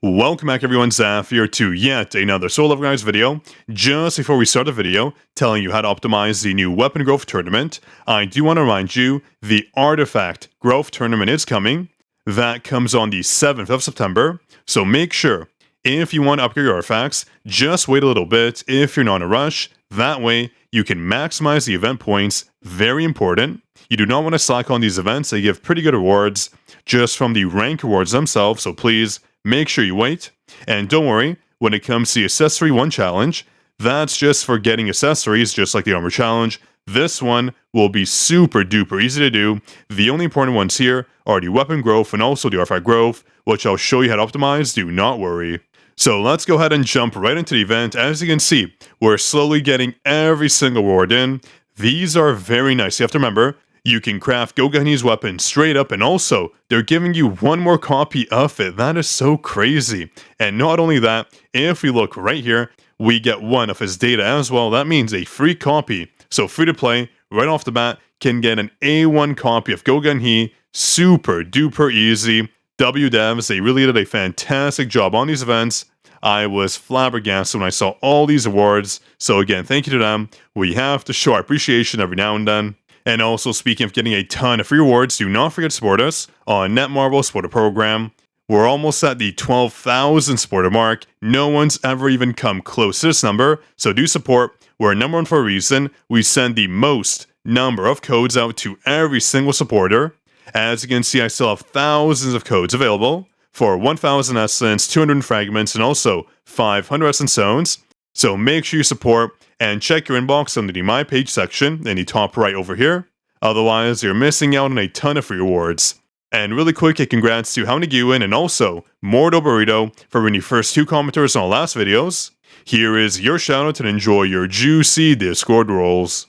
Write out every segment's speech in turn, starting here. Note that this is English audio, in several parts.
Welcome back everyone, Zaf here to yet another Solo Level Guys video. Just before we start the video, telling you how to optimize the new Weapon Growth Tournament, I do want to remind you, the Artifact Growth Tournament is coming. That comes on the 7th of September, so make sure, if you want to upgrade your artifacts, just wait a little bit if you're not in a rush. That way, you can maximize the event points, very important. You do not want to slack on these events, they give pretty good rewards, just from the rank rewards themselves, so please, make sure you wait, and don't worry, when it comes to the Accessory 1 challenge, that's just for getting accessories, just like the Armor challenge. This one will be super duper easy to do. The only important ones here are the Weapon Growth and also the Artifact Growth, which I'll show you how to optimize, do not worry. So let's go ahead and jump right into the event. As you can see, we're slowly getting every single reward in. These are very nice. You have to remember, you can craft Gogani's weapon straight up, and also, they're giving you one more copy of it. That is so crazy. And not only that, if we look right here, we get one of his data as well. That means a free copy. So free to play, right off the bat, can get an A1 copy of Gogan-He. Super duper easy. WDevs, they really did a fantastic job on these events. I was flabbergasted when I saw all these awards. So again, thank you to them. We have to show our appreciation every now and then. And also, speaking of getting a ton of free rewards, do not forget to support us on Netmarble Supporter Program. We're almost at the 12,000 supporter mark. No one's ever even come close to this number, so do support. We're number one for a reason. We send the most number of codes out to every single supporter. As you can see, I still have thousands of codes available for 1,000 Essence, 200 Fragments, and also 500 Essence Stones. So make sure you support and check your inbox under the My Page section in the top right over here. Otherwise, you're missing out on a ton of free rewards. And really quick, a congrats to Houndigewin and also Mordo Burrito for being the first 2 commenters on our last videos. Here is your shoutout and enjoy your juicy Discord rolls.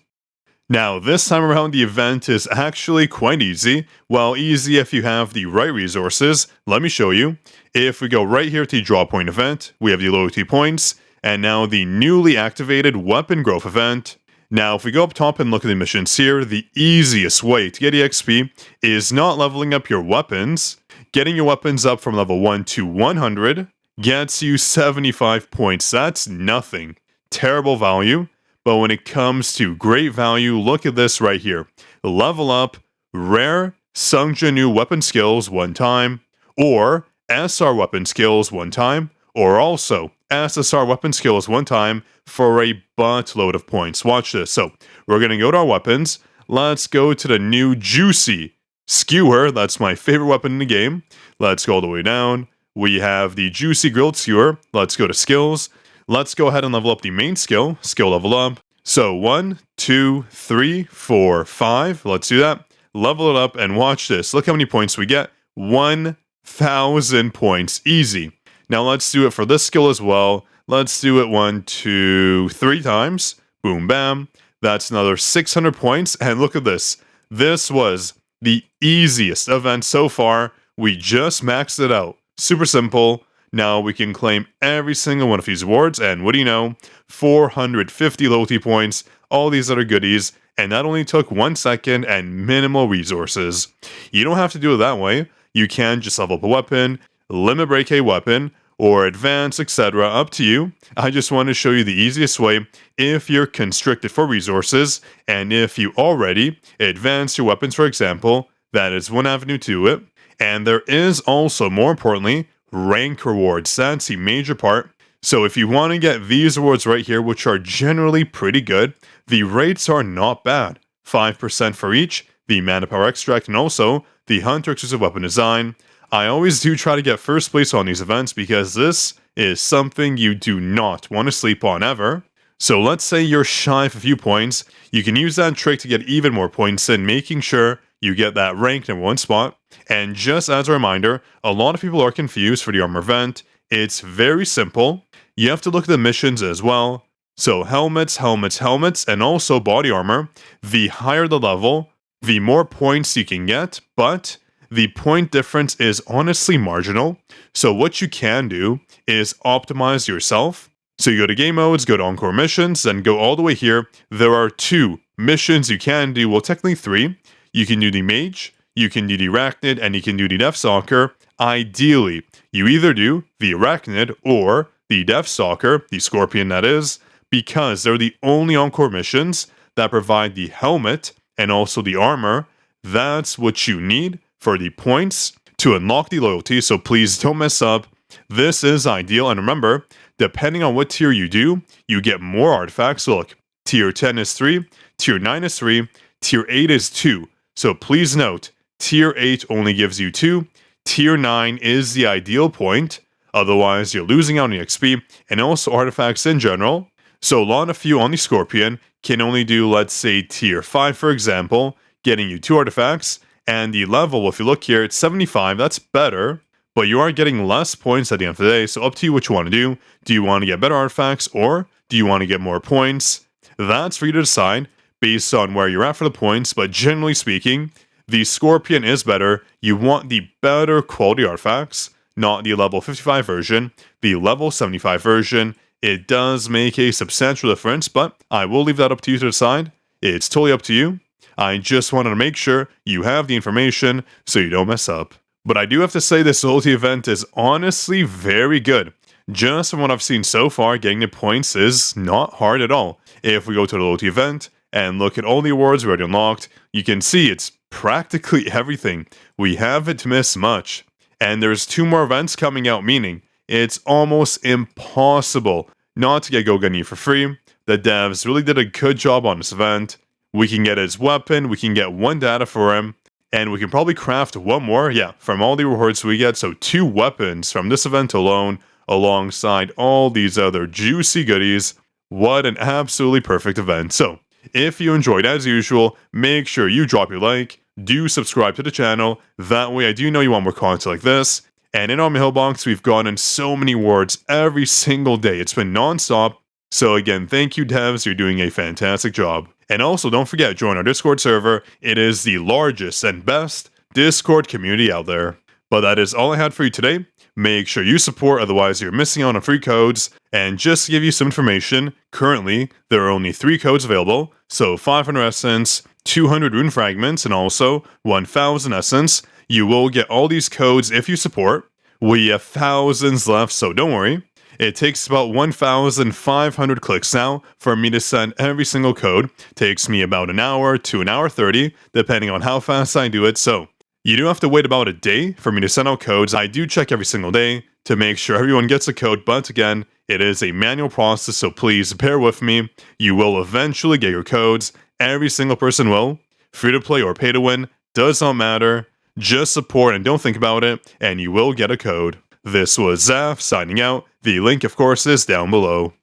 Now, this time around, the event is actually quite easy. Well, easy if you have the right resources. Let me show you. If we go right here to the Draw Point event, we have the loyalty points. And now the newly activated Weapon Growth event. Now if we go up top and look at the missions here, the easiest way to get EXP is not leveling up your weapons. Getting your weapons up from level 1 to 100 gets you 75 points. That's nothing. Terrible value. But when it comes to great value, look at this right here. Level up rare Sungja weapon skills 1 time, or SR weapon skills 1 time, or also SSR weapon skills 1 time for a buttload of points. Watch this. So we're going to go to our weapons. Let's go to the new Juicy Skewer. That's my favorite weapon in the game. Let's go all the way down. We have the Juicy Grilled Skewer. Let's go to skills. Let's go ahead and level up the main skill. Skill level up. So 1, 2, 3, 4, 5. Let's do that. Level it up and watch this. Look how many points we get. 1,000 points. Easy. Now let's do it for this skill as well. Let's do it 1, 2, 3 times. Boom, bam. That's another 600 points. And look at this. This was the easiest event so far. We just maxed it out. Super simple. Now we can claim every single one of these rewards. And what do you know? 450 loyalty points. All these other goodies. And that only took 1 second and minimal resources. You don't have to do it that way. You can just level up a weapon, limit break a weapon, or advance, etc. Up to you. I just want to show you the easiest way if you're constricted for resources, and if you already advance your weapons, for example. That is one avenue to it. And there is also, more importantly, rank rewards. That's the major part. So if you want to get these rewards right here, which are generally pretty good, the rates are not bad. 5% for each, the Mana Power Extract, and also the Hunter Exclusive Weapon Design. I always do try to get first place on these events because this is something you do not want to sleep on ever. So let's say you're shy of a few points. You can use that trick to get even more points in, making sure you get that ranked number 1 spot. And just as a reminder, a lot of people are confused for the armor event. It's very simple. You have to look at the missions as well. So helmets, helmets, helmets, and also body armor. The higher the level, the more points you can get, but the point difference is honestly marginal. So what you can do is optimize yourself. So you go to game modes, go to encore missions, then go all the way here. There are 2 missions you can do, well technically 3. You can do the mage, you can do the arachnid, and you can do the death stalker. ideally, you either do the Arachnid or the Deathstalker, the Scorpion that is, because they're the only Encore missions that provide the helmet and also the armor. That's what you need for the points to unlock the loyalty, so please don't mess up. This is ideal, and remember, depending on what tier you do, you get more artifacts. So look, tier 10 is 3, tier 9 is 3, tier 8 is 2. So please note, tier 8 only gives you 2, tier 9 is the ideal point, otherwise you're losing out on XP and also artifacts in general. So a lot of you on the Scorpion can only do, let's say, tier 5 for example, getting you 2 artifacts, and the level, if you look here, it's 75, that's better, but you are getting less points at the end of the day, so up to you what you want to do. Do you want to get better artifacts, or do you want to get more points? That's for you to decide, based on where you're at for the points, but generally speaking, the Scorpion is better. You want the better quality artifacts, not the level 55 version, the level 75 version. It does make a substantial difference, but I will leave that up to you to decide. It's totally up to you. I just wanted to make sure you have the information so you don't mess up. But I do have to say this loyalty event is honestly very good. Just from what I've seen so far, getting the points is not hard at all. If we go to the loyalty event and look at all the awards we already unlocked, you can see it's practically everything. We haven't missed much. And there's 2 more events coming out, meaning it's almost impossible not to get Gogani for free. The devs really did a good job on this event. We can get his weapon, we can get 1 data for him, and we can probably craft 1 more, from all the rewards we get. So 2 weapons from this event alone, alongside all these other juicy goodies. What an absolutely perfect event. So, if you enjoyed, as usual, make sure you drop your like, do subscribe to the channel, that way I do know you want more content like this. And in our mailbox, we've gotten so many awards every single day. It's been non-stop. So again, thank you devs, you're doing a fantastic job. And also don't forget, join our Discord server. It is the largest and best Discord community out there. But that is all I had for you today. Make sure you support, otherwise you're missing out on free codes. And just to give you some information, currently there are only 3 codes available. So 500 essence, 200 rune fragments, and also 1000 essence. You will get all these codes if you support. We have thousands left, so don't worry. It takes about 1,500 clicks now for me to send every single code. Takes me about an hour to an hour 30, depending on how fast I do it. So you do have to wait about a day for me to send out codes. I do check every single day to make sure everyone gets a code, but again, it is a manual process, so please bear with me. You will eventually get your codes. Every single person will. Free to play or pay to win, does not matter. Just support and don't think about it, and you will get a code. This was Zaf signing out. The link, of course, is down below.